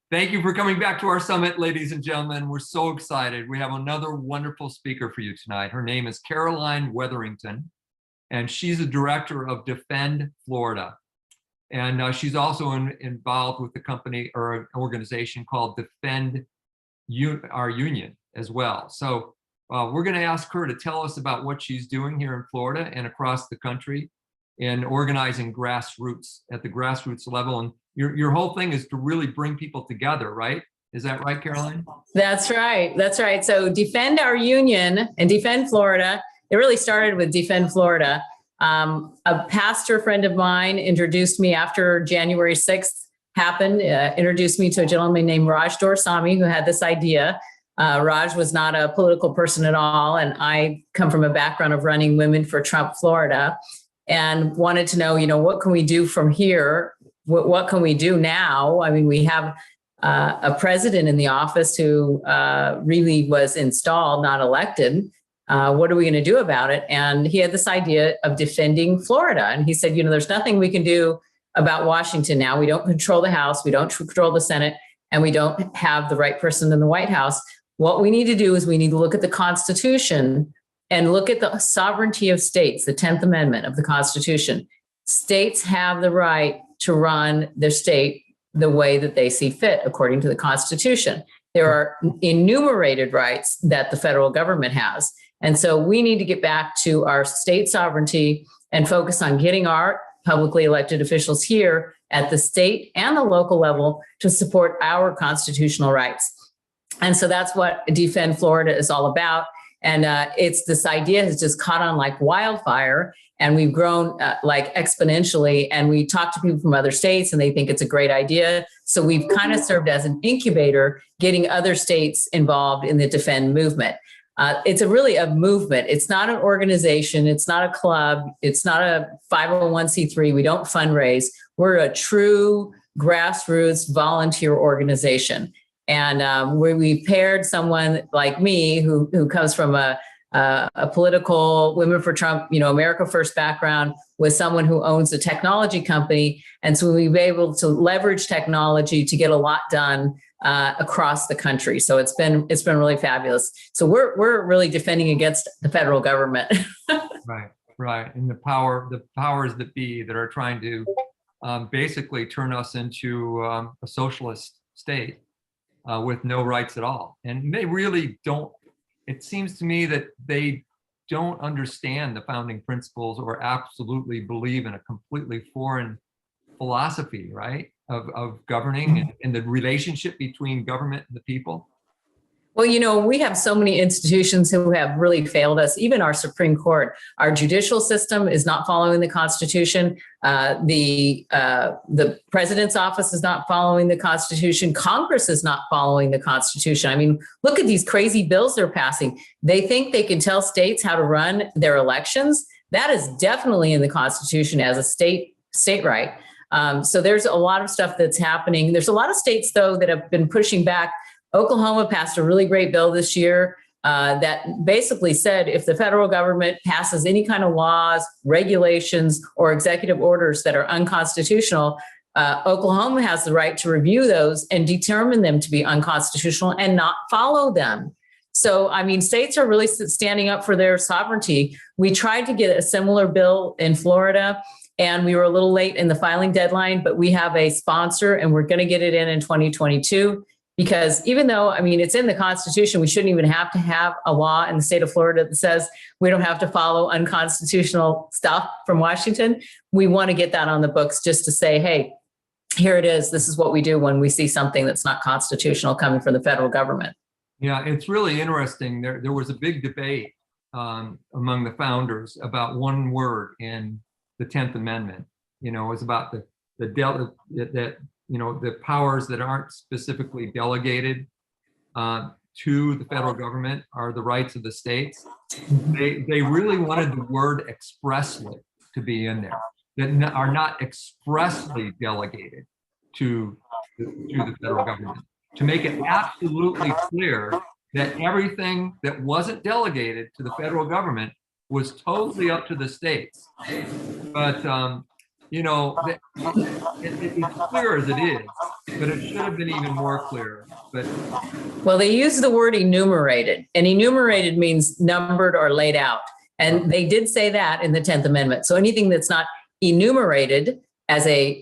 Thank you for coming back to our summit, ladies and gentlemen. We're so excited. We have another wonderful speaker for you tonight. Her name is Caroline Wetherington, and she's the director of Defend Florida. And she's also involved with the company or an organization called Defend Our Union as well. So we're going to ask her to tell us about what she's doing here in Florida and across the country in organizing grassroots at the grassroots level. And your whole thing is to really bring people together, right? Is that right, Caroline? That's right. That's right. So Defend Our Union and Defend Florida. It really started with Defend Florida. A pastor friend of mine introduced me after January 6th happened, introduced me to a gentleman named Raj Dorsami who had this idea. Raj was not a political person at all. And I come from a background of running Women for Trump Florida and wanted to know, what can we do from here? What can we do now? I mean, we have a president in the office who really was installed, not elected. What are we going to do about it? And he had this idea of defending Florida. And he said, there's nothing we can do about Washington now. We don't control the House. We don't control the Senate. And we don't have the right person in the White House. What we need to do is we need to look at the Constitution and look at the sovereignty of states, the 10th Amendment of the Constitution. States have the right to run their state the way that they see fit, according to the Constitution. There are enumerated rights that the federal government has. And so we need to get back to our state sovereignty and focus on getting our publicly elected officials here at the state and the local level to support our constitutional rights. And so that's what Defend Florida is all about. And it's this idea has just caught on like wildfire. And we've grown like exponentially, and we talk to people from other states and they think it's a great idea. So we've kind of served as an incubator, getting other states involved in the Defend movement. It's really a movement. It's not an organization. It's not a club. It's not a 501c3. We don't fundraise. We're a true grassroots volunteer organization. And we paired someone like me who comes from a political Women for Trump, America First background with someone who owns a technology company. And so we've been able to leverage technology to get a lot done across the country. So it's been really fabulous. So we're really defending against the federal government. Right. And the powers that be that are trying to basically turn us into a socialist state with no rights at all. And they really don't. It seems to me that they don't understand the founding principles or absolutely believe in a completely foreign philosophy, right, of governing and the relationship between government and the people. Well, we have so many institutions who have really failed us, even our Supreme Court. Our judicial system is not following the Constitution. The president's office is not following the Constitution. Congress is not following the Constitution. I mean, look at these crazy bills they're passing. They think they can tell states how to run their elections. That is definitely in the Constitution as a state right. So there's a lot of stuff that's happening. There's a lot of states, though, that have been pushing back. Oklahoma passed a really great bill this year that basically said if the federal government passes any kind of laws, regulations, or executive orders that are unconstitutional, Oklahoma has the right to review those and determine them to be unconstitutional and not follow them. So, I mean, states are really standing up for their sovereignty. We tried to get a similar bill in Florida, and we were a little late in the filing deadline, but we have a sponsor and we're going to get it in 2022. Because even though, I mean, it's in the Constitution, we shouldn't even have to have a law in the state of Florida that says we don't have to follow unconstitutional stuff from Washington. We want to get that on the books just to say, hey, here it is. This is what we do when we see something that's not constitutional coming from the federal government. Yeah, it's really interesting. There was a big debate among the founders about one word in the 10th Amendment. It was about the powers that aren't specifically delegated to the federal government are the rights of the states. They really wanted the word expressly to be in there, that are not expressly delegated to the federal government, to make it absolutely clear that everything that wasn't delegated to the federal government was totally up to the states. But it's clear as it is, but it should have been even more clear. But Well, they use the word enumerated, and enumerated means numbered or laid out. And they did say that in the 10th Amendment. So anything that's not enumerated as a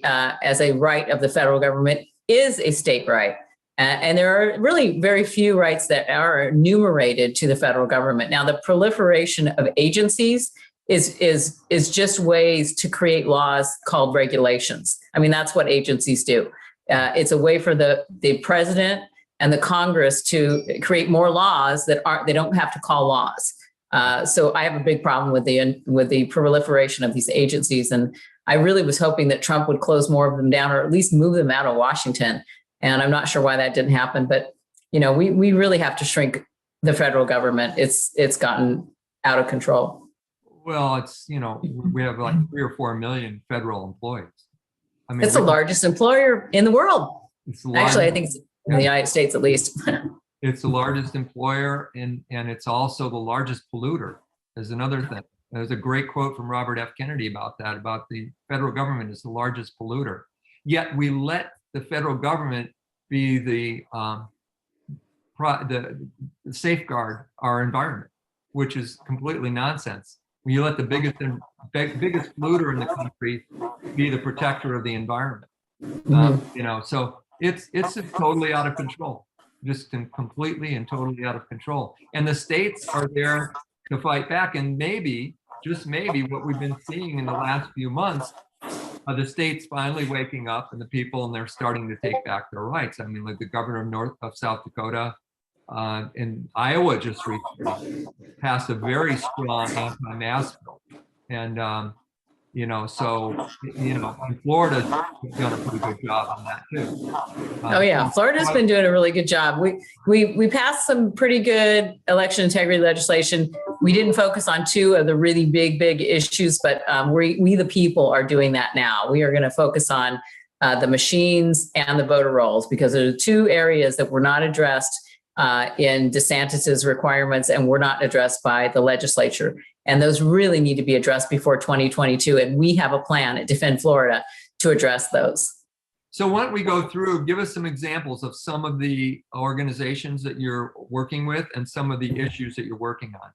right of the federal government is a state right. And there are really very few rights that are enumerated to the federal government. Now, the proliferation of agencies is just ways to create laws called regulations. I mean, that's what agencies do. It's a way for the president and the Congress to create more laws they don't have to call laws. So I have a big problem with the proliferation of these agencies, and I really was hoping that Trump would close more of them down, or at least move them out of Washington. And I'm not sure why that didn't happen, but we really have to shrink the federal government. It's gotten out of control. Well, we have like 3 or 4 million federal employees. I mean, it's the largest employer in the world. Actually, I think it's in the United States at least. It's the largest employer, and it's also the largest polluter. Is another thing. There's a great quote from Robert F. Kennedy about that, about the federal government is the largest polluter. Yet we let the federal government be the safeguard our environment, which is completely nonsense. When you let the biggest polluter in the country be the protector of the environment, so it's totally out of control, just completely and totally out of control. And the states are there to fight back. And maybe, just maybe, what we've been seeing in the last few months, the states finally waking up, and the people, and they're starting to take back their rights. I mean, like the governor of South Dakota, in Iowa just recently passed a very strong anti-mask bill, and and Florida's done a pretty good job on that too. Oh yeah, Florida's been doing a really good job. We passed some pretty good election integrity legislation. We didn't focus on 2 of the really big issues, but we the people are doing that now. We are going to focus on the machines and the voter rolls, because there are 2 areas that were not addressed in DeSantis's requirements and were not addressed by the legislature. And those really need to be addressed before 2022. And we have a plan at Defend Florida to address those. So why don't we go through, give us some examples of some of the organizations that you're working with and some of the issues that you're working on.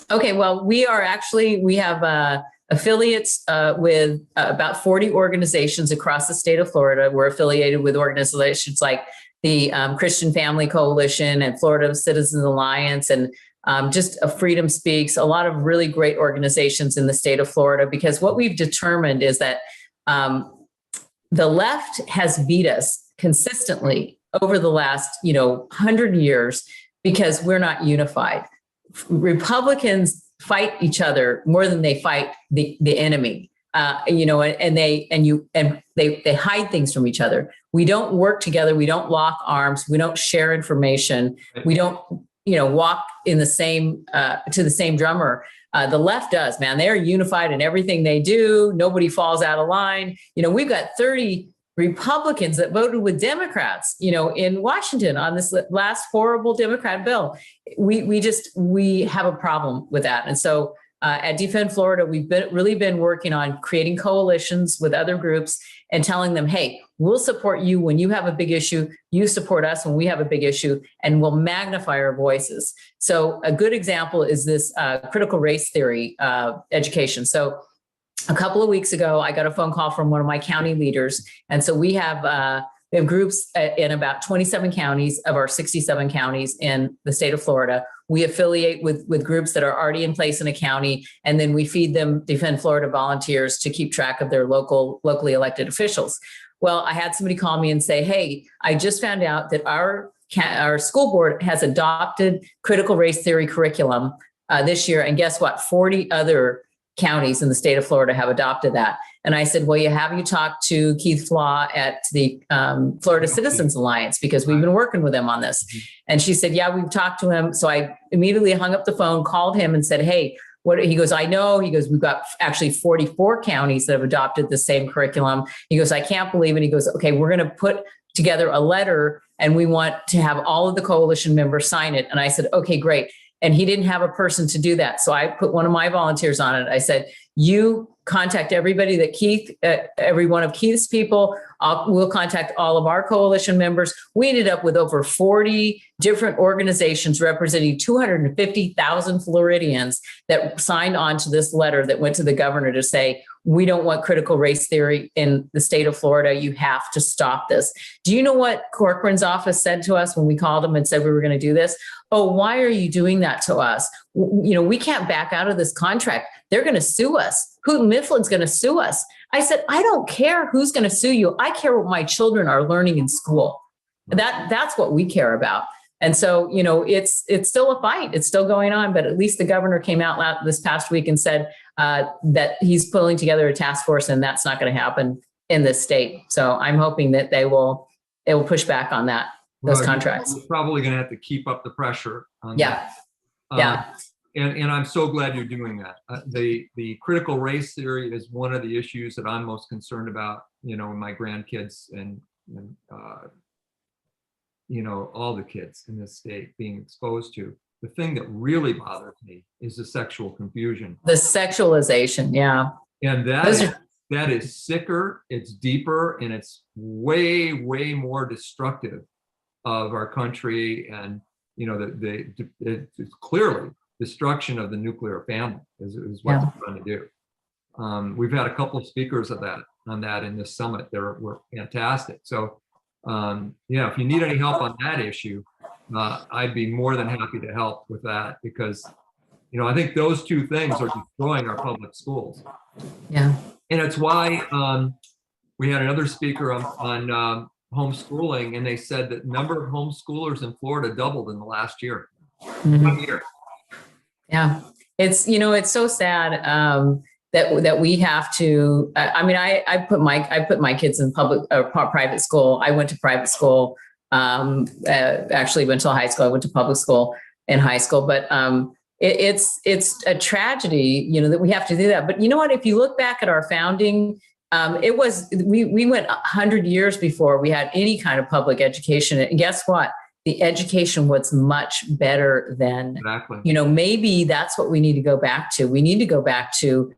Okay, well, we have affiliates with about 40 organizations across the state of Florida. We're affiliated with organizations like the Christian Family Coalition and Florida Citizens Alliance, and just Freedom Speaks, a lot of really great organizations in the state of Florida, because what we've determined is that the left has beat us consistently over the last 100 years because we're not unified. Republicans fight each other more than they fight the enemy. And they hide things from each other. We don't work together. We don't lock arms. We don't share information. We don't, walk in the same to the same drummer. The left does, man. They're unified in everything they do. Nobody falls out of line. We've got 30 Republicans that voted with Democrats, in Washington on this last horrible Democrat bill. We have a problem with that. And so at Defend Florida, we've really been working on creating coalitions with other groups and telling them, hey, we'll support you when you have a big issue. You support us when we have a big issue, and we'll magnify our voices. So a good example is this critical race theory education. So a couple of weeks ago, I got a phone call from one of my county leaders. And so we have groups in about 27 counties of our 67 counties in the state of Florida. We affiliate with groups that are already in place in a county, and then we feed them Defend Florida volunteers to keep track of their locally elected officials. Well, I had somebody call me and say, hey, I just found out that our school board has adopted critical race theory curriculum this year. And guess what? 40 other counties in the state of Florida have adopted that. And I said, well, have you talked to Keith Flaw at the Florida Citizens Alliance? Because we've been working with them on this. And she said, yeah, we've talked to him. So I immediately hung up the phone, called him and said, hey, what? He goes, I know. He goes, we've got actually 44 counties that have adopted the same curriculum. He goes, I can't believe it. He goes, okay, we're going to put together a letter and we want to have all of the coalition members sign it. And I said, okay, great. And he didn't have a person to do that. So I put one of my volunteers on it. I said, you contact everybody that every one of Keith's people. We'll contact all of our coalition members. We ended up with over 40 different organizations representing 250,000 Floridians that signed on to this letter that went to the governor to say, we don't want critical race theory in the state of Florida. You have to stop this. Do you know what Corcoran's office said to us when we called him and said we were going to do this? Oh, why are you doing that to us? We can't back out of this contract. They're going to sue us. Houghton Mifflin's going to sue us. I said, I don't care who's going to sue you. I care what my children are learning in school. That's what we care about. And so, it's still a fight. It's still going on, but at least the governor came out this past week and said that he's pulling together a task force, and that's not going to happen in this state. So I'm hoping that they will push back on those contracts. You're probably going to have to keep up the pressure on that. Yeah. And I'm so glad you're doing that. The critical race theory is one of the issues that I'm most concerned about, my grandkids and all the kids in this state being exposed to. The thing that really bothers me is the sexual confusion. The sexualization, yeah. And that is sicker, it's deeper, and it's way, way more destructive of our country. And, it's clearly destruction of the nuclear family is what they're trying to do. We've had a couple of speakers on that in this summit. Were fantastic. So, if you need any help on that issue, I'd be more than happy to help with that, because, I think those two things are destroying our public schools. Yeah. And it's why we had another speaker on homeschooling, and they said that number of homeschoolers in Florida doubled in the last year. Mm-hmm. 1 year. Yeah. It's so sad that we have to. I put my kids in private school. I went to private school. Actually went to high school. I went to public school in high school, but it's a tragedy, that we have to do that. But you know what? If you look back at our founding, we went 100 years before we had any kind of public education. And guess what? The education was much better then. Exactly. Maybe that's what we need to go back to. We need to go back to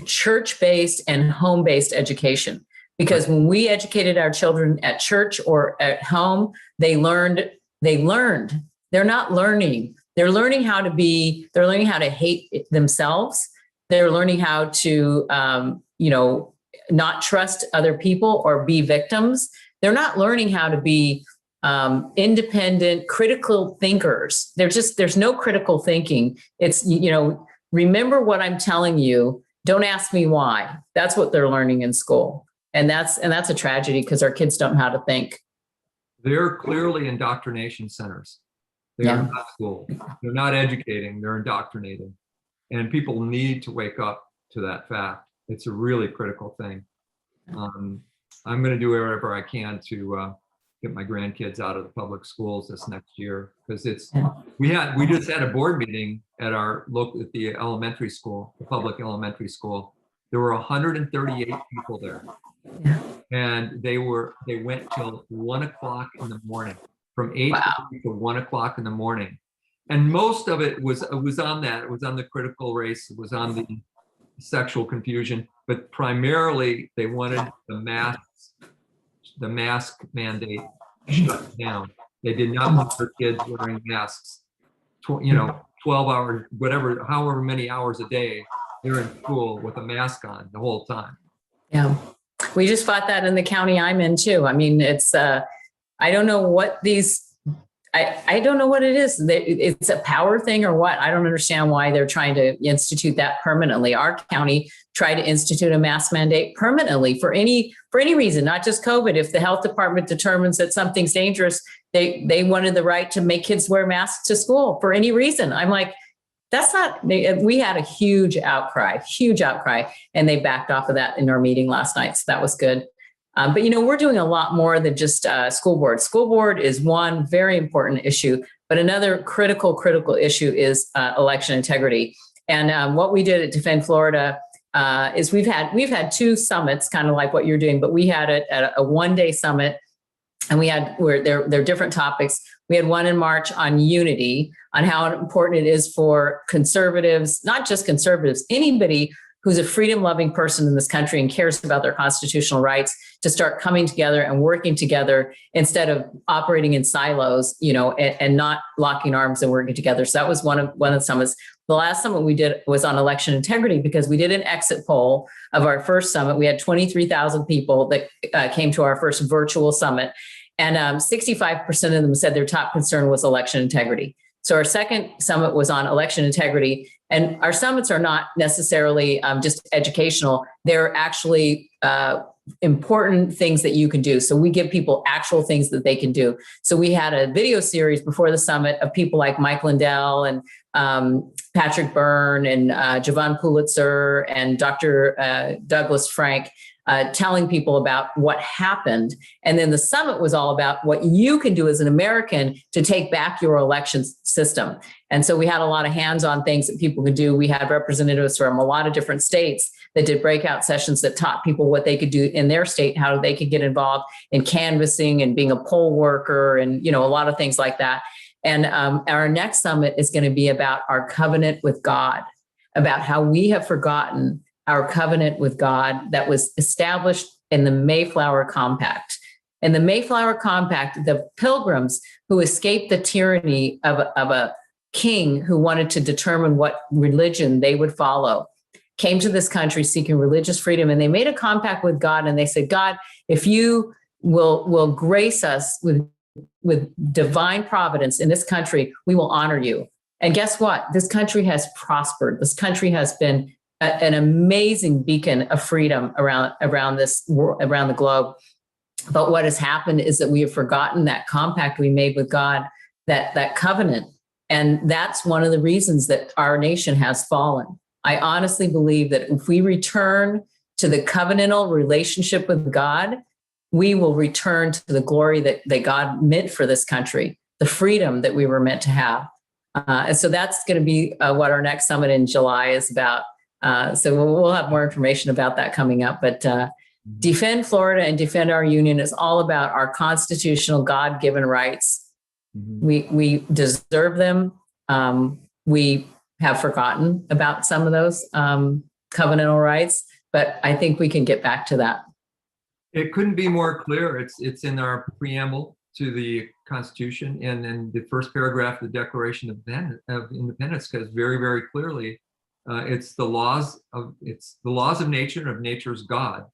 church-based and home-based education. Because when we educated our children at church or at home, they learned. They're not learning. They're learning how to hate themselves. They're learning how to, not trust other people or be victims. They're not learning how to be independent, critical thinkers. There's no critical thinking. It's, remember what I'm telling you. Don't ask me why. That's what they're learning in school. And that's a tragedy, because our kids don't know how to think. They're clearly indoctrination centers. They're not school. They're not educating. They're indoctrinating. And people need to wake up to that fact. It's a really critical thing. I'm going to do whatever I can to get my grandkids out of the public schools this next year, because we just had a board meeting at the elementary school, the public elementary school. There were 138 people there. Yeah. And they went till 1 o'clock in the morning, from 8 to 1 o'clock in the morning. And most of it was on that. It was on the critical race. It was on the sexual confusion, but primarily they wanted the mask mandate shut down. They did not want their kids wearing masks, 12 hours, however many hours a day they're in school with a mask on the whole time. Yeah. We just fought that in the county I'm in too. It's, I don't know what I don't know what it is. It's a power thing or what. I don't understand why they're trying to institute that permanently. Our county tried to institute a mask mandate permanently for any reason, not just COVID. If the health department determines that something's dangerous, they wanted the right to make kids wear masks to school for any reason. I'm like, that's not, we had a huge outcry, and they backed off of that in our meeting last night. So that was good. But, we're doing a lot more than just school board. School board is one very important issue, but another critical issue is election integrity. And what we did at Defend Florida is we've had two summits, kind of like what you're doing, but we had it at a one-day summit, and they're different topics. We had one in March on unity, on how important it is for conservatives, not just conservatives, anybody who's a freedom-loving person in this country and cares about their constitutional rights to start coming together and working together instead of operating in silos, and not locking arms and working together. So that was one of the summits. The last summit we did was on election integrity, because we did an exit poll of our first summit. We had 23,000 people that came to our first virtual summit, and 65% of them said their top concern was election integrity. So our second summit was on election integrity. And our summits are not necessarily just educational. They're actually important things that you can do. So we give people actual things that they can do. So we had a video series before the summit of people like Mike Lindell and Patrick Byrne and Javon Pulitzer and Dr. Douglas Frank, telling people about what happened. And then the summit was all about what you can do as an American to take back your election system. And so we had a lot of hands-on things that people could do. We had representatives from a lot of different states that did breakout sessions that taught people what they could do in their state, how they could get involved in canvassing and being a poll worker and, a lot of things like that. And our next summit is going to be about our covenant with God, about how we have forgotten our covenant with God that was established in the Mayflower Compact. In the Mayflower Compact, the Pilgrims who escaped the tyranny of a king who wanted to determine what religion they would follow came to this country seeking religious freedom. And they made a compact with God, and they said, God, if you will grace us with divine providence in this country, we will honor you. And guess what? This country has prospered. This country has been an amazing beacon of freedom around the globe. But what has happened is that we have forgotten that compact we made with God, that covenant. And that's one of the reasons that our nation has fallen. I honestly believe that if we return to the covenantal relationship with God, we will return to the glory that God meant for this country, the freedom that we were meant to have. And so that's going to be what our next summit in July is about. So we'll have more information about that coming up. But Defend Florida and Defend Our Union is all about our constitutional God-given rights. Mm-hmm. We deserve them. We have forgotten about some of those covenantal rights, but I think we can get back to that. It couldn't be more clear. It's in our preamble to the Constitution, and then the first paragraph of the Declaration of Independence says very, very clearly, it's the laws of nature and of nature's God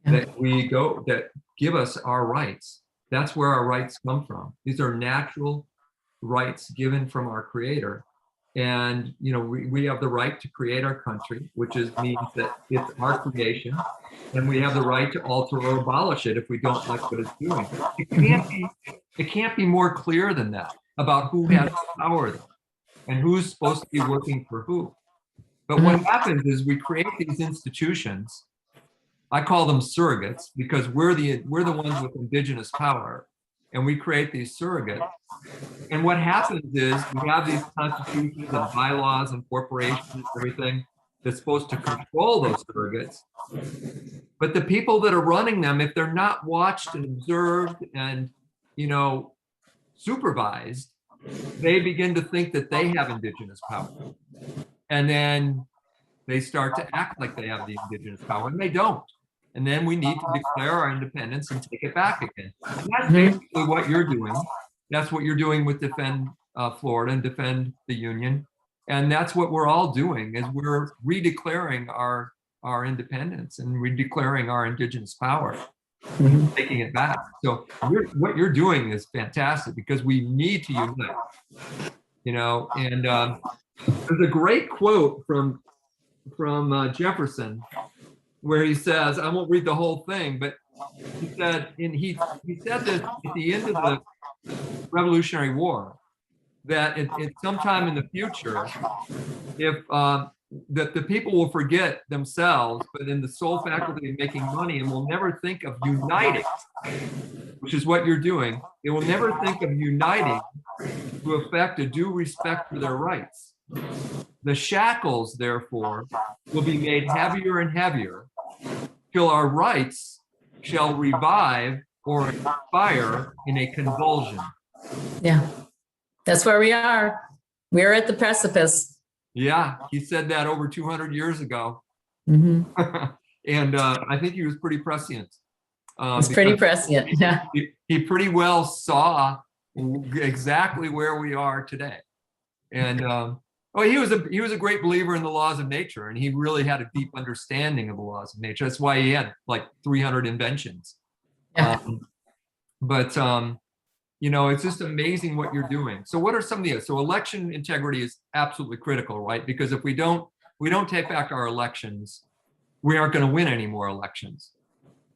that give us our rights. That's where our rights come from. These are natural rights given from our Creator. And we have the right to create our country, which means that it's our creation, and we have the right to alter or abolish it if we don't like what it's doing. It can't be more clear than that about who has power and who's supposed to be working for who. But what happens is we create these institutions. I call them surrogates because we're the ones with indigenous power, and we create these surrogates. And what happens is we have these constitutions and bylaws and corporations and everything that's supposed to control those surrogates. But the people that are running them, if they're not watched and observed and, supervised, they begin to think that they have indigenous power. And then they start to act like they have the indigenous power, and they don't. And then we need to declare our independence and take it back again. And that's basically what you're doing. That's what you're doing with Defend Florida and Defend the Union. And that's what we're all doing, is we're redeclaring our independence and redeclaring our indigenous power, taking it back. So what you're doing is fantastic, because we need to unite, and there's a great quote from Jefferson, where he says, I won't read the whole thing, but he said this at the end of the Revolutionary War, that it's sometime in the future, if that the people will forget themselves, but in the sole faculty of making money, and will never think of uniting, which is what you're doing. They will never think of uniting to effect a due respect for their rights. The shackles, therefore, will be made heavier and heavier, till our rights shall revive or expire in a convulsion. Yeah, that's where we are. We're at the precipice. Yeah, he said that over 200 years ago. Mhm. And I think he was pretty prescient. It's pretty Because prescient. Yeah. he pretty well saw exactly where we are today. And oh, he was a great believer in the laws of nature, and he really had a deep understanding of the laws of nature. That's why he had like 300 inventions. Yeah. But you know, it's just amazing what you're doing. So what are some of the, so election integrity is absolutely critical, right? Because if we don't take back our elections, we aren't going to win any more elections,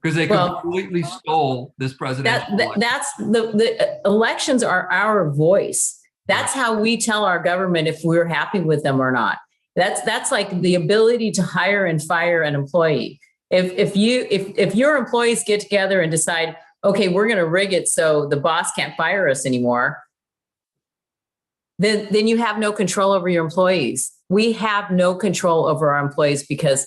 because they Well, completely stole this presidential election. that's the elections are our voice. That's how we tell our government if we're happy with them or not. That's like the ability to hire and fire an employee. If your employees get together and decide, okay, we're going to rig it so the boss can't fire us anymore, then you have no control over your employees. We have no control over our employees because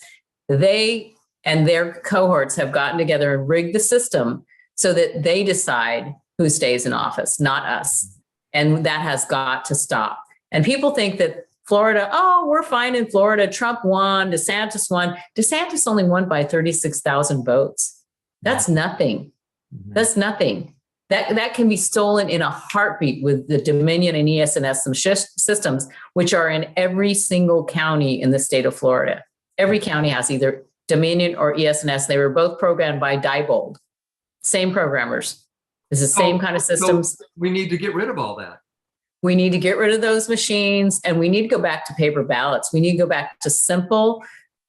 they and their cohorts have gotten together and rigged the system so that they decide who stays in office, not us. And that has got to stop. And people think that Florida, oh, we're fine in Florida. Trump won, DeSantis won. DeSantis only won by 36,000 votes. That's nothing. That's nothing. That can be stolen in a heartbeat with the Dominion and ES&S systems, which are in every single county in the state of Florida. Every county has either Dominion or ES&S. They were both programmed by Diebold. Same programmers. It's the same kind of systems. So we need to get rid of all that. We need to get rid of those machines, and we need to go back to paper ballots. We need to go back to simple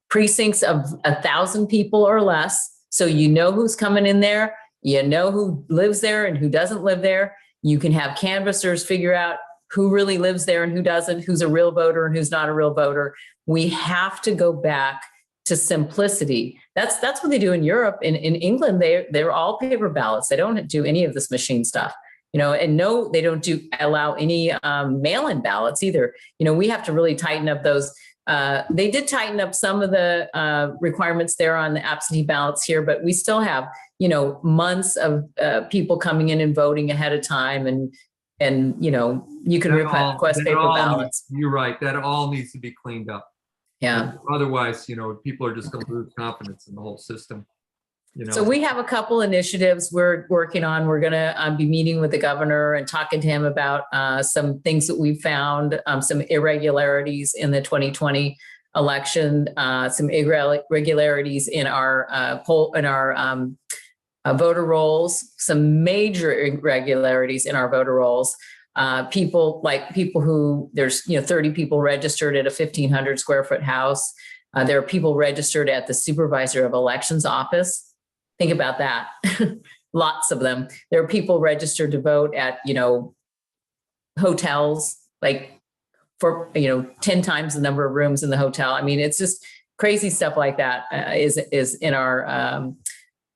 precincts of 1,000 people or less. So you know who's coming in there. You know who lives there and who doesn't live there. You can have canvassers figure out who really lives there and who doesn't, who's a real voter and who's not a real voter. We have to go back to simplicity. That's what they do in Europe. In England, they're all paper ballots. They don't do any of this machine stuff. You know, and no, they don't allow any mail-in ballots either. You know, we have to really tighten up those. They did tighten up some of the requirements there on the absentee ballots here, but we still have, you know, months of people coming in and voting ahead of time, and you know, you can request paper ballots. You're right. That all needs to be cleaned up. Yeah. Otherwise, you know, people are just going to lose confidence in the whole system. You know. So we have a couple initiatives we're working on. We're going to be meeting with the governor and talking to him about some things that we've found, some irregularities in the 2020 election, some irregularities in our voter rolls, some major irregularities in our voter rolls. People who there's 30 people registered at a 1,500 square foot house. There are people registered at the supervisor of elections office. Think about that. Lots of them. There are people registered to vote at, hotels, like for, 10 times the number of rooms in the hotel. I mean, it's just crazy stuff like that is in our,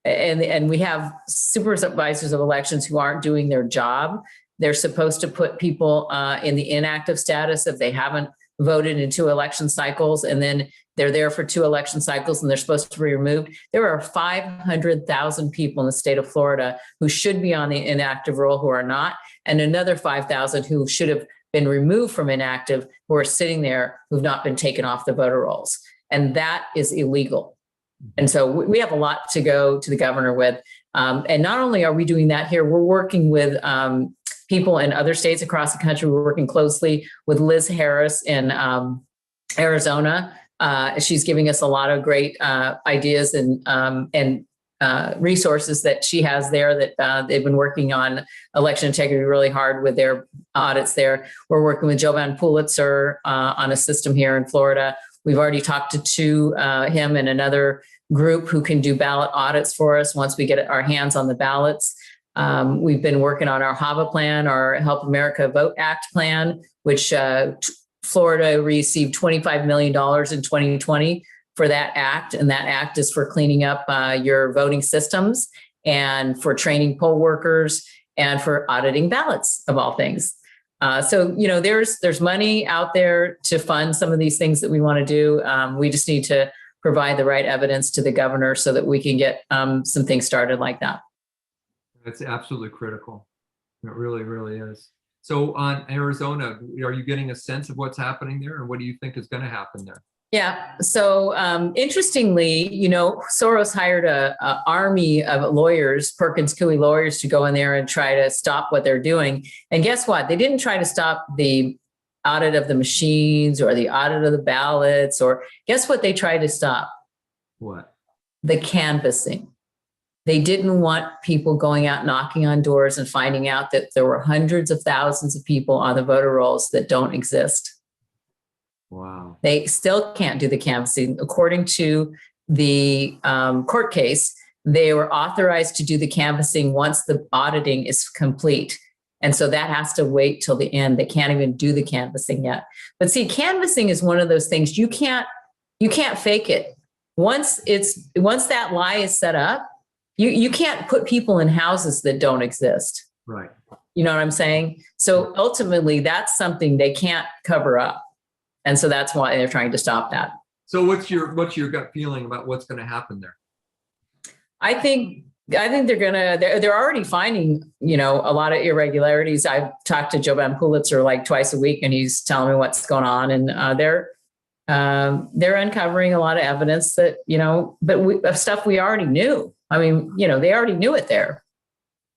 and we have supervisors of elections who aren't doing their job. They're supposed to put people in the inactive status if they haven't voted in 2 election cycles, and then they're there for 2 election cycles and they're supposed to be removed. There are 500,000 people in the state of Florida who should be on the inactive roll who are not, and another 5,000 who should have been removed from inactive who are sitting there who've not been taken off the voter rolls. And that is illegal. And so we have a lot to go to the governor with. And not only are we doing that here, we're working with people in other states across the country. We're working closely with Liz Harris in Arizona. She's giving us a lot of great ideas and resources that she has there that they've been working on election integrity really hard with their audits there. We're working with Jovan Pulitzer on a system here in Florida. We've already talked to him and another group who can do ballot audits for us once we get our hands on the ballots. We've been working on our HAVA plan, our Help America Vote Act plan, which Florida received $25 million in 2020 for that act. And that act is for cleaning up your voting systems and for training poll workers and for auditing ballots, of all things. So, there's money out there to fund some of these things that we want to do. We just need to provide the right evidence to the governor so that we can get some things started like that. That's absolutely critical. It really, really is. So on Arizona, are you getting a sense of what's happening there, and what do you think is going to happen there? Yeah. So interestingly, Soros hired a army of lawyers, Perkins Coie lawyers, to go in there and try to stop what they're doing. And guess what? They didn't try to stop the audit of the machines or the audit of the ballots, or guess what they tried to stop? What? The canvassing. They didn't want people going out knocking on doors and finding out that there were hundreds of thousands of people on the voter rolls that don't exist. Wow. They still can't do the canvassing. According to the court case, they were authorized to do the canvassing once the auditing is complete. And so that has to wait till the end. They can't even do the canvassing yet. But see, canvassing is one of those things you can't fake it. Once that lie is set up, you can't put people in houses that don't exist. Right. You know what I'm saying? So ultimately, that's something they can't cover up. And so that's why they're trying to stop that. So what's your gut feeling about what's going to happen there? I think they're already finding, a lot of irregularities. I've talked to Joe Ben Pulitzer like twice a week, and he's telling me what's going on. And they're uncovering a lot of evidence that, of stuff we already knew. I mean, they already knew it there.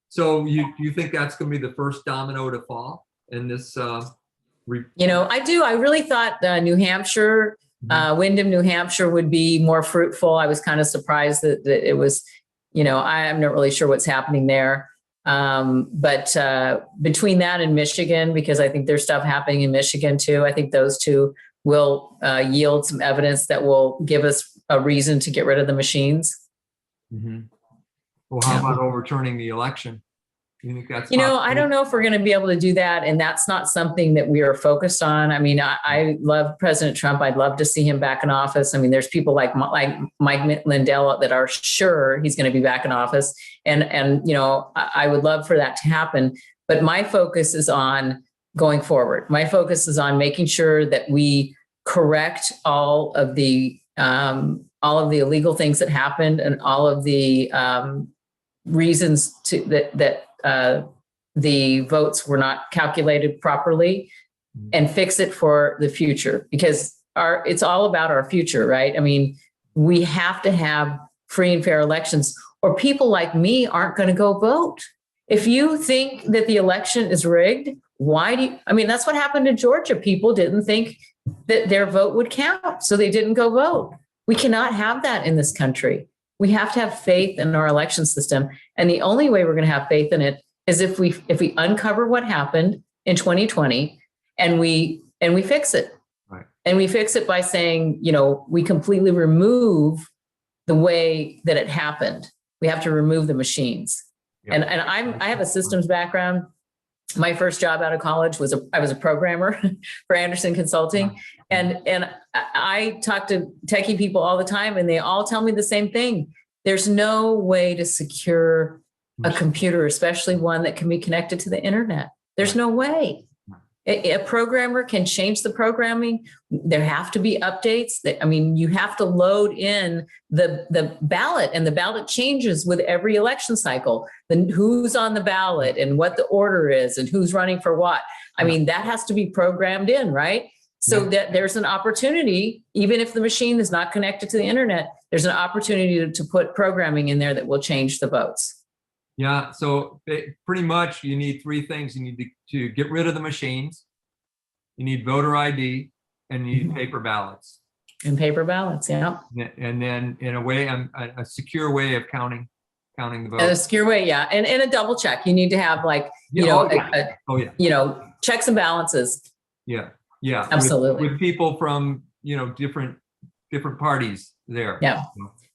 So you think that's going to be the first domino to fall in this? I do. I really thought New Hampshire, Windham, New Hampshire would be more fruitful. I was kind of surprised that it was, I'm not really sure what's happening there. But between that and Michigan, because I think there's stuff happening in Michigan too, I think those two will yield some evidence that will give us a reason to get rid of the machines. Mm-hmm. Well, how about overturning the election? You think that's I don't know if we're going to be able to do that. And that's not something that we are focused on. I mean, I love President Trump. I'd love to see him back in office. I mean, there's people like Mike Lindell that are sure he's going to be back in office. And I would love for that to happen. But my focus is on going forward. My focus is on making sure that we correct all of the illegal things that happened and all of the reasons that the votes were not calculated properly, and fix it for the future, because it's all about our future, right? I mean, we have to have free and fair elections, or people like me aren't going to go vote. If you think that the election is rigged, that's what happened in Georgia. People didn't think that their vote would count, so they didn't go vote. We cannot have that in this country. We have to have faith in our election system. And the only way we're going to have faith in it is if we uncover what happened in 2020 and we fix it. Right. And we fix it by saying, we completely remove the way that it happened. We have to remove the machines. Yeah. And I have a systems background. My first job out of college I was a programmer for Anderson Consulting. And I talk to techie people all the time, and they all tell me the same thing. There's no way to secure a computer, especially one that can be connected to the internet. There's no way. A programmer can change the programming. There have to be updates. You have to load in the ballot, and the ballot changes with every election cycle. Then who's on the ballot and what the order is and who's running for what. That has to be programmed in, right? So that there's an opportunity, even if the machine is not connected to the internet, there's an opportunity to put programming in there that will change the votes. Yeah. So pretty much you need three things. You need to get rid of the machines. You need voter ID, and you need paper ballots. And paper ballots, yeah. And then in a way, a secure way of counting the votes. A secure way, yeah. And a double check. You need to have checks and balances. Yeah. Yeah. Absolutely. With people from, different parties there. Yeah.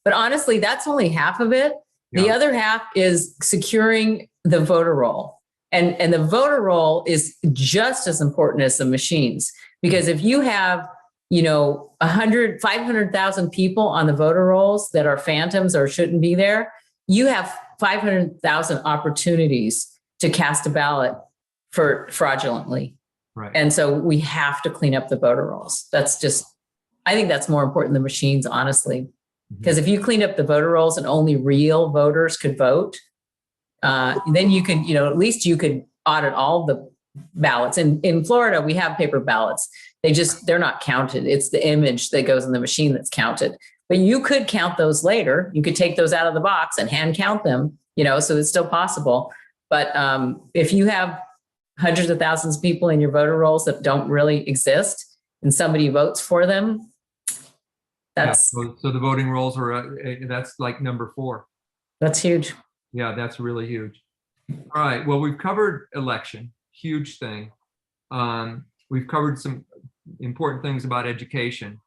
But honestly, that's only half of it. The other half is securing the voter roll. And the voter roll is just as important as the machines, because if you have, 500,000 people on the voter rolls that are phantoms or shouldn't be there, you have 500,000 opportunities to cast a ballot for fraudulently. Right. And so we have to clean up the voter rolls. I think that's more important than machines, honestly. Because if you cleaned up the voter rolls and only real voters could vote, then you could, at least you could audit all the ballots. In Florida, we have paper ballots. They're not counted. It's the image that goes in the machine that's counted. But you could count those later. You could take those out of the box and hand count them, so it's still possible. But if you have hundreds of thousands of people in your voter rolls that don't really exist and somebody votes for them, that's... Yeah, so the voting rolls are, that's like number 4. That's huge. Yeah, that's really huge. All right, well, we've covered election, huge thing. We've covered some important things about education.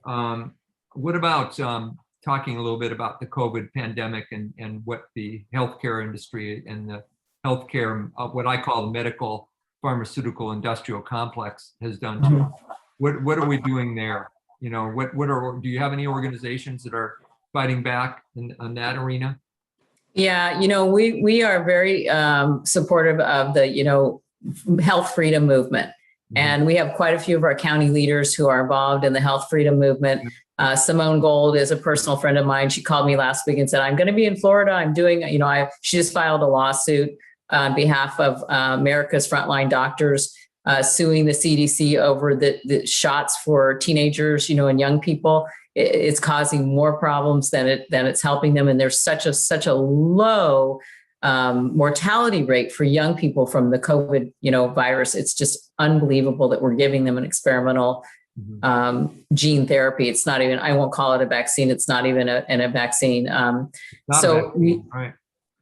What about talking a little bit about the COVID pandemic and what the healthcare industry and the healthcare, what I call the medical, pharmaceutical, industrial complex has done to it? What are we doing there? Do you have any organizations that are fighting back on that arena? Yeah, we are very supportive of the, health freedom movement. And we have quite a few of our county leaders who are involved in the health freedom movement. Simone Gold is a personal friend of mine. She called me last week and said, I'm going to be in Florida. I'm doing, she just filed a lawsuit on behalf of America's frontline doctors, suing the CDC over the shots for teenagers, and young people. It's causing more problems than it's helping them. And there's such a low mortality rate for young people from the COVID, virus. It's just unbelievable that we're giving them an experimental gene therapy. It's not even, I won't call it a vaccine. It's not even a vaccine. Right.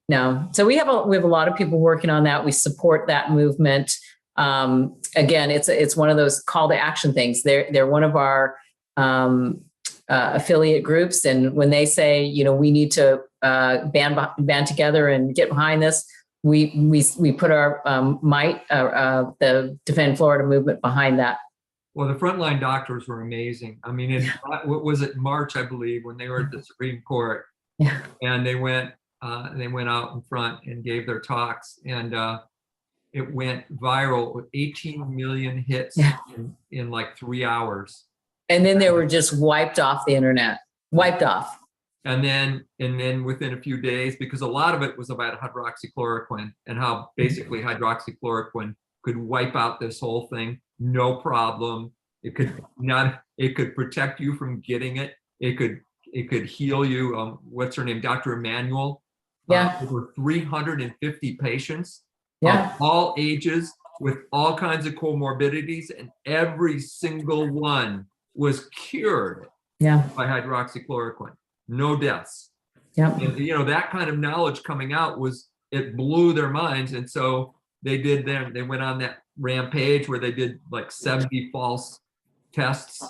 No. So we have a lot of people working on that. We support that movement. Again, it's one of those call to action things. They're one of our affiliate groups. And when they say, we need to band together and get behind this, we put our might, the Defend Florida movement behind that. Well, the frontline doctors were amazing. I mean, what was it, March, I believe, when they were at the Supreme Court, and they went out in front and gave their talks, and it went viral with 18 million hits in like 3 hours. And then they were just wiped off the internet, wiped off. And then within a few days, because a lot of it was about hydroxychloroquine and how basically hydroxychloroquine could wipe out this whole thing, no problem. It could protect you from getting it. It could heal you. What's her name? Dr. Emanuel. Over 350 patients of all ages with all kinds of comorbidities, and every single one was cured by hydroxychloroquine. No deaths. And, that kind of knowledge coming out it blew their minds. And so they went on that rampage where they did like 70 false tests,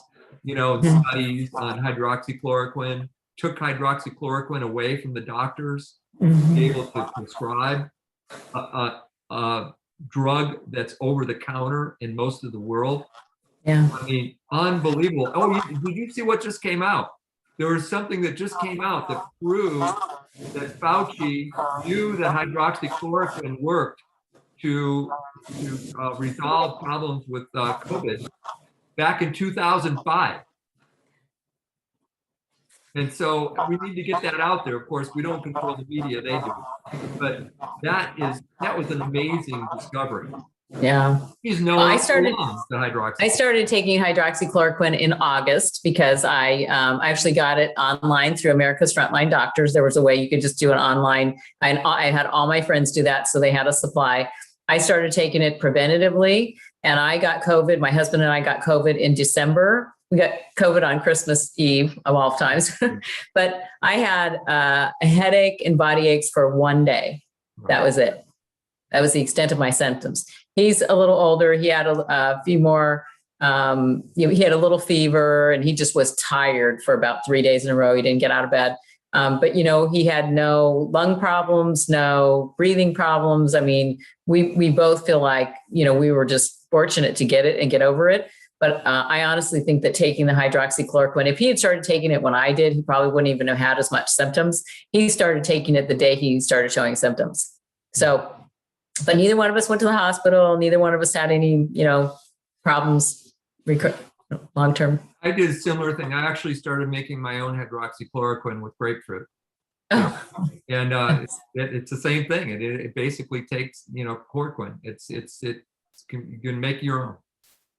studies on hydroxychloroquine, took hydroxychloroquine away from the doctors, to be able to prescribe a drug that's over the counter in most of the world. I mean, unbelievable. Oh, did you see what just came out? There was something that just came out that proved that Fauci knew that hydroxychloroquine worked to resolve problems with COVID back in 2005. And so we need to get that out there. Of course, we don't control the media, they do. But that was an amazing discovery. Yeah. I started taking hydroxychloroquine in August because I actually got it online through America's Frontline Doctors. There was a way you could just do it online. I had all my friends do that, so they had a supply. I started taking it preventatively, and I got COVID. My husband and I got COVID in December. We got COVID on Christmas Eve of all times, but I had a headache and body aches for one day. That was it. That was the extent of my symptoms. He's a little older. He had a few more, he had a little fever, and he just was tired for about 3 days in a row. He didn't get out of bed. But, he had no lung problems, no breathing problems. I mean, we both feel like, we were just fortunate to get it and get over it. But I honestly think that taking the hydroxychloroquine, if he had started taking it when I did, he probably wouldn't even have had as much symptoms. He started taking it the day he started showing symptoms. So, but neither one of us went to the hospital. Neither one of us had any, problems long-term. I did a similar thing. I actually started making my own hydroxychloroquine with grapefruit. And it's the same thing. It basically takes, chloroquine. You can make your own.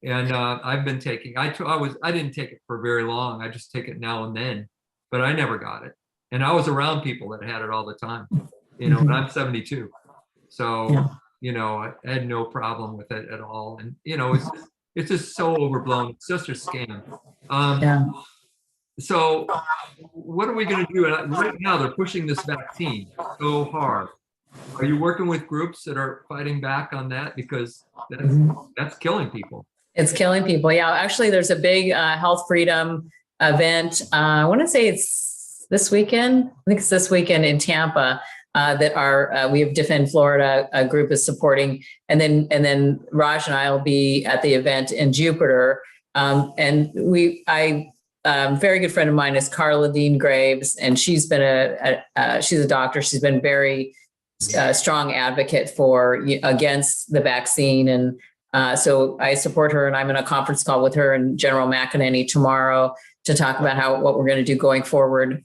And I've been taking, I didn't take it for very long. I just take it now and then, but I never got it. And I was around people that had it all the time, you know, and I'm 72. So, Yeah. you know, I had no problem with it at all. And, you know, it's just so overblown. It's just a scam. Yeah. So what are we going to do? Right now, they're pushing this vaccine so hard. Are you working with groups that are fighting back on that? Because that's killing people. It's killing people. Yeah, actually, there's a big health freedom event. I want to say it's this weekend. I think it's this weekend in Tampa that we have Defend Florida group is supporting, and then Raj and I will be at the event in Jupiter. And very good friend of mine is Carla Dean Graves, and she's been she's a doctor. She's been very strong advocate against the vaccine, and so I support her, and I'm in a conference call with her and General McEnany tomorrow to talk about what we're going to do going forward,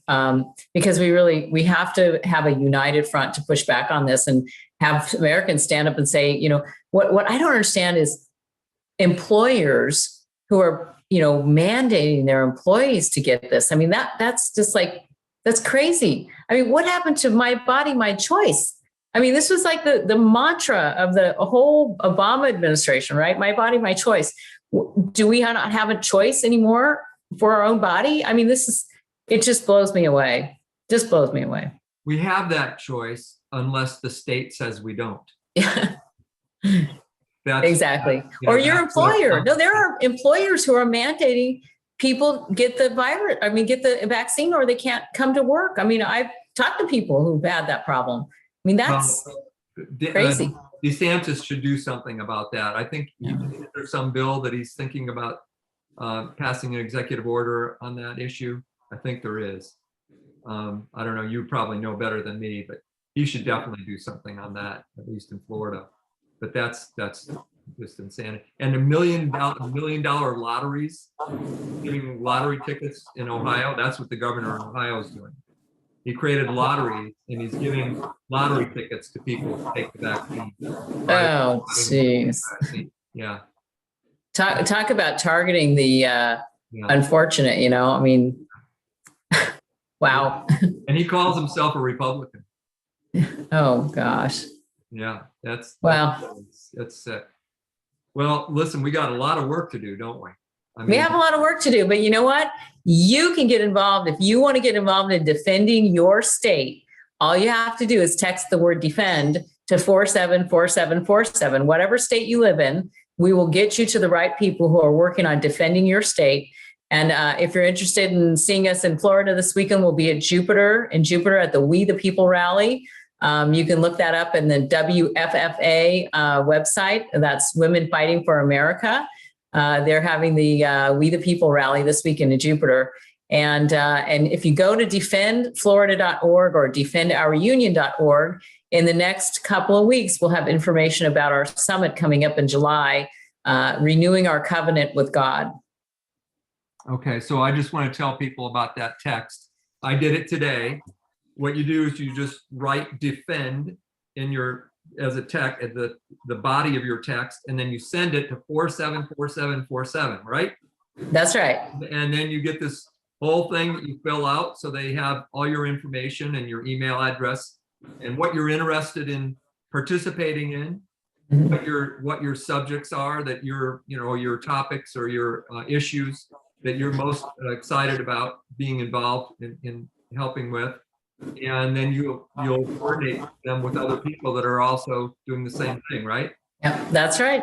because we have to have a united front to push back on this and have Americans stand up and say, you know, what I don't understand is employers who are, you know, mandating their employees to get this. I mean, that's just like, that's crazy. I mean, what happened to my body, my choice? I mean, this was like the mantra of the whole Obama administration, right? My body, my choice. Do we not have a choice anymore for our own body? I mean, it just blows me away. Just blows me away. We have that choice unless the state says we don't. Yeah. Exactly. Or your employer. No, there are employers who are mandating people get the virus, get the vaccine, or they can't come to work. I mean, I've talked to people who've had that problem. I mean, that's crazy. DeSantis should do something about that. I think there's some bill that he's thinking about passing an executive order on that issue. I think there is. I don't know. You probably know better than me, but he should definitely do something on that, at least in Florida. But that's just insanity. And $1 million lotteries, giving lottery tickets in Ohio. That's what the governor of Ohio is doing. He created lotteries, and he's giving lottery tickets to people to take the vaccine. Oh, jeez. Yeah. Talk about targeting the unfortunate, you know, I mean, wow. And he calls himself a Republican. Oh, gosh. Yeah, that's sick. Well, listen, we got a lot of work to do, don't we? I mean, we have a lot of work to do, but you know what? You can get involved. If you want to get involved in defending your state, all you have to do is text the word defend to 474747. Whatever state you live in, we will get you to the right people who are working on defending your state. And if you're interested in seeing us in Florida this weekend, we'll be at Jupiter at the We the People rally. You can look that up in the WFFA website. That's Women Fighting for America. They're having the We the People rally this weekend in Jupiter. And if you go to defendflorida.org or defendourunion.org, in the next couple of weeks, we'll have information about our summit coming up in July, renewing our covenant with God. Okay, so I just want to tell people about that text. I did it today. What you do is you just write defend as a text at the body of your text, and then you send it to 474747, right? That's right. And then you get this whole thing that you fill out, so they have all your information and your email address and what you're interested in participating in, what your subjects are, that your topics or your issues that you're most excited about being involved in helping with. And then you'll coordinate them with other people that are also doing the same thing, right? Yeah, that's right.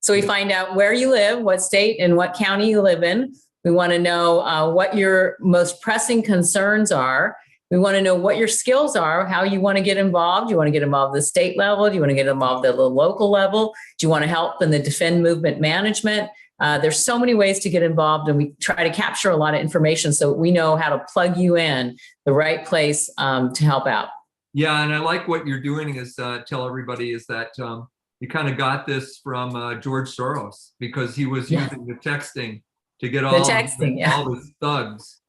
So we find out where you live, what state and what county you live in. We want to know what your most pressing concerns are. We want to know what your skills are, how you want to get involved. Do you want to get involved at the state level? Do you want to get involved at the local level? Do you want to help in the defend movement management? There's so many ways to get involved, and we try to capture a lot of information so we know how to plug you in the right place to help out. Yeah, and I like what you're doing is tell everybody is that you kind of got this from George Soros, because he was using the texting to get all the thugs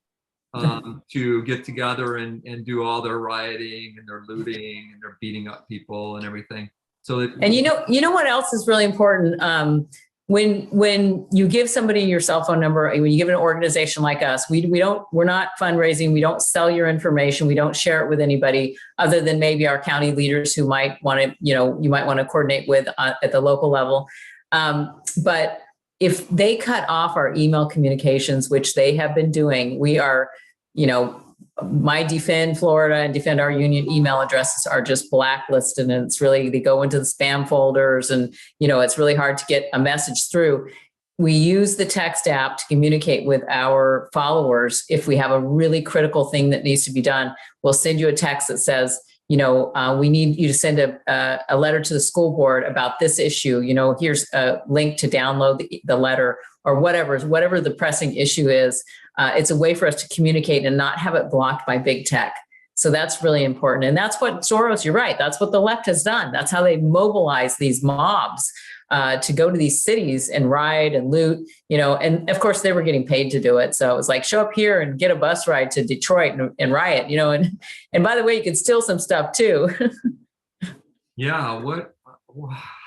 to get together and do all their rioting and their looting and their beating up people and everything. So that, and you know what else is really important? when you give somebody your cell phone number, when you give an organization like us, we're not fundraising. We don't sell your information. We don't share it with anybody other than maybe our county leaders who might want to, you might want to coordinate with at the local level. But if they cut off our email communications, which they have been doing, we are, my Defend Florida and Defend Our Union email addresses are just blacklisted, and it's really, they go into the spam folders, and it's really hard to get a message through. We use the text app to communicate with our followers. If we have a really critical thing that needs to be done, we'll send you a text that says, we need you to send a letter to the school board about this issue. Here's a link to download the letter, or whatever the pressing issue is. It's a way for us to communicate and not have it blocked by big tech. So that's really important. And that's what Soros, you're right, that's what the left has done. That's how they mobilize these mobs to go to these cities and riot and loot, and of course they were getting paid to do it. So it was like, show up here and get a bus ride to Detroit and riot, and by the way, you can steal some stuff too. Yeah.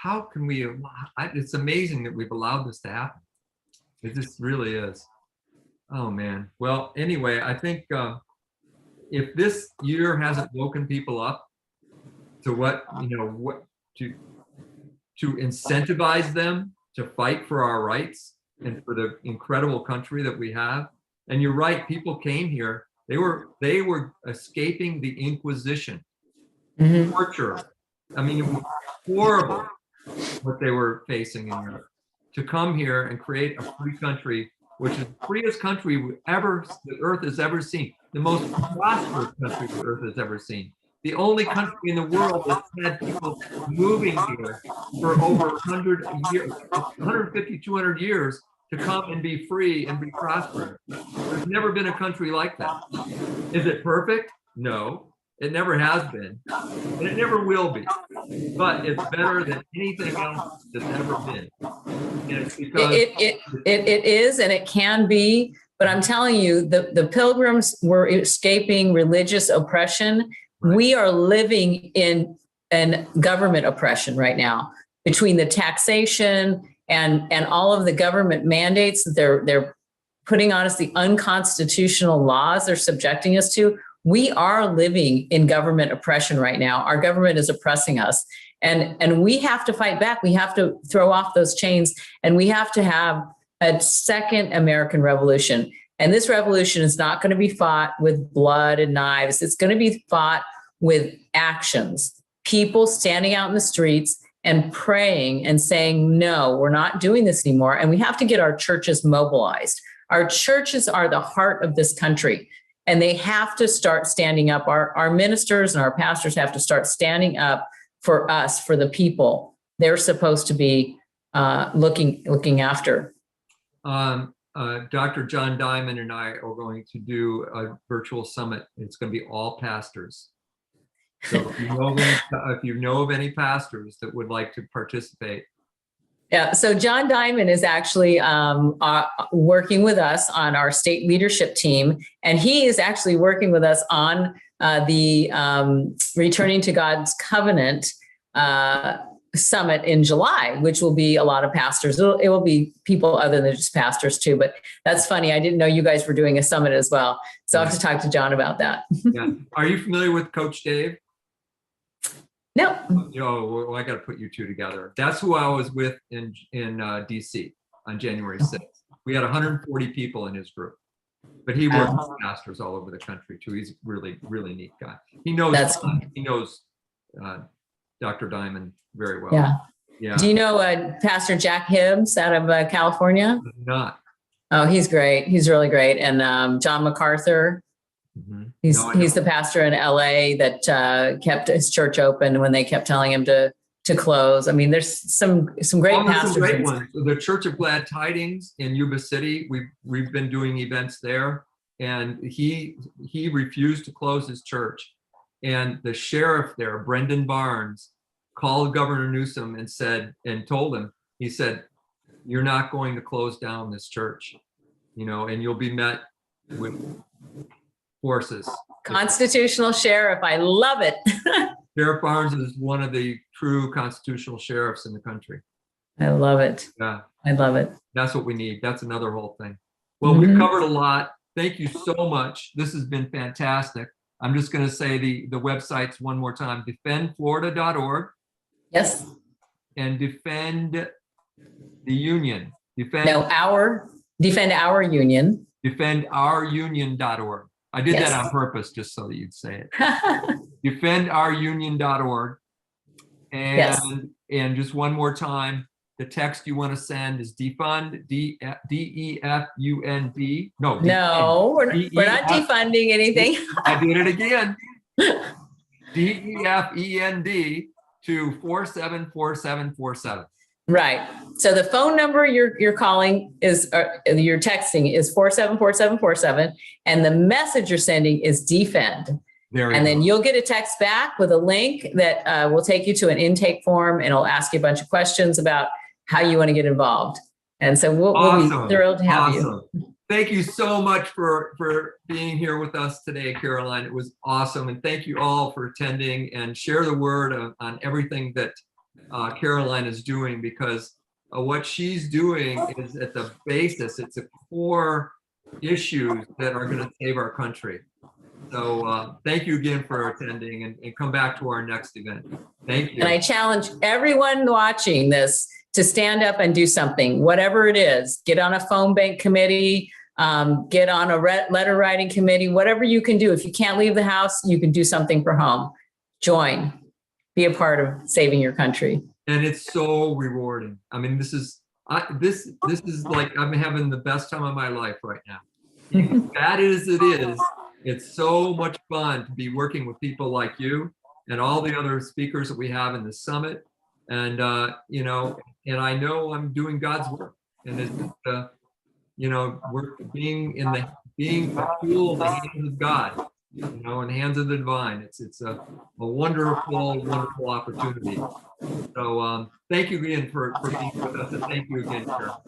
How can we, it's amazing that we've allowed this to happen. It just really is. Oh man. Well, anyway, I think if this year hasn't woken people up to to incentivize them to fight for our rights and for the incredible country that we have. And you're right, people came here, they were escaping the Inquisition, torture. I mean, it was horrible what they were facing in Europe. To come here and create a free country, which is the freest country the earth has ever seen, the most prosperous country the earth has ever seen. The only country in the world that's had people moving here for over 100 years, 150, 200 years to come and be free and be prosperous. There's never been a country like that. Is it perfect? No, it never has been, and it never will be. But it's better than anything else that's ever been. And it's because it is, and it can be. But I'm telling you, the Pilgrims were escaping religious oppression. Right. We are living in government oppression right now, between the taxation and all of the government mandates that they're putting on us, the unconstitutional laws they're subjecting us to. We are living in government oppression right now. Our government is oppressing us, and we have to fight back. We have to throw off those chains, and we have to have a second American Revolution. And this revolution is not going to be fought with blood and knives. It's going to be fought with actions, people standing out in the streets and praying and saying, no, we're not doing this anymore. And we have to get our churches mobilized. Our churches are the heart of this country, and they have to start standing up. Our ministers and our pastors have to start standing up for us, for the people they're supposed to be looking after. Dr. John Diamond and I are going to do a virtual summit. It's going to be all pastors. So if you know of any pastors that would like to participate. Yeah, so John Diamond is actually working with us on our state leadership team, and he is actually working with us on the Returning to God's Covenant summit in July, which will be a lot of pastors. It will be people other than just pastors too, but that's funny. I didn't know you guys were doing a summit as well. So I have to talk to John about that. Yeah. Are you familiar with Coach Dave? No. Well, I got to put you two together. That's who I was with in DC on January 6th. We had 140 people in his group, but he works with pastors all over the country too. He's really, really neat guy. He knows Dr. Diamond very well. Yeah. Yeah. Do you know Pastor Jack Hibbs out of California? Not. Oh, he's great. He's really great. And John MacArthur. Mm-hmm. He's the pastor in LA that kept his church open when they kept telling him to close. I mean, there's some great pastors. Some great ones. The Church of Glad Tidings in Yuba City. We've been doing events there, and he refused to close his church. And the sheriff there, Brendan Barnes, called Governor Newsom and told him, he said, you're not going to close down this church, and you'll be met with forces. Constitutional sheriff. I love it. Sheriff Barnes is one of the true constitutional sheriffs in the country. I love it. Yeah, I love it. that's what we need. That's another whole thing. Well, we've covered a lot. Thank you so much. This has been fantastic. I'm just going to say the websites one more time: defendflorida.org Yes. and defend the union. No, defend our union. Defendourunion.org. I did Yes. that on purpose just so that you'd say it. Defendourunion.org. And Yes. and just one more time, the text you want to send is defund, D-E-F-U-N-D. No, No, we're not DEF. defunding anything. I did it again. DEFEND to 474747. Right. So the phone number you're calling is, you're texting is 474747, and the message you're sending is defend. And then you'll get a text back with a link that will take you to an intake form, and it'll ask you a bunch of questions about how you want to get involved. And so we'll be thrilled to have you. Thank you so much for being here with us today, Caroline. It was awesome. And thank you all for attending, and share the word on everything that Caroline is doing, because what she's doing is at the basis, it's a core issues that are going to save our country. So thank you again for attending, and come back to our next event. Thank you. And I challenge everyone watching this to stand up and do something, whatever it is. Get on a phone bank committee, get on a letter writing committee, whatever you can do. If you can't leave the house, you can do something for home. Join, be a part of saving your country. And it's so rewarding. I mean, this is like I'm having the best time of my life right now. As bad as it is, it's so much fun to be working with people like you and all the other speakers that we have in the summit. And you know, and I know I'm doing God's work, and it's we're being a tool in the hands of God, in the hands of the divine. It's a wonderful opportunity. So thank you again for being with us, and thank you again, Carol.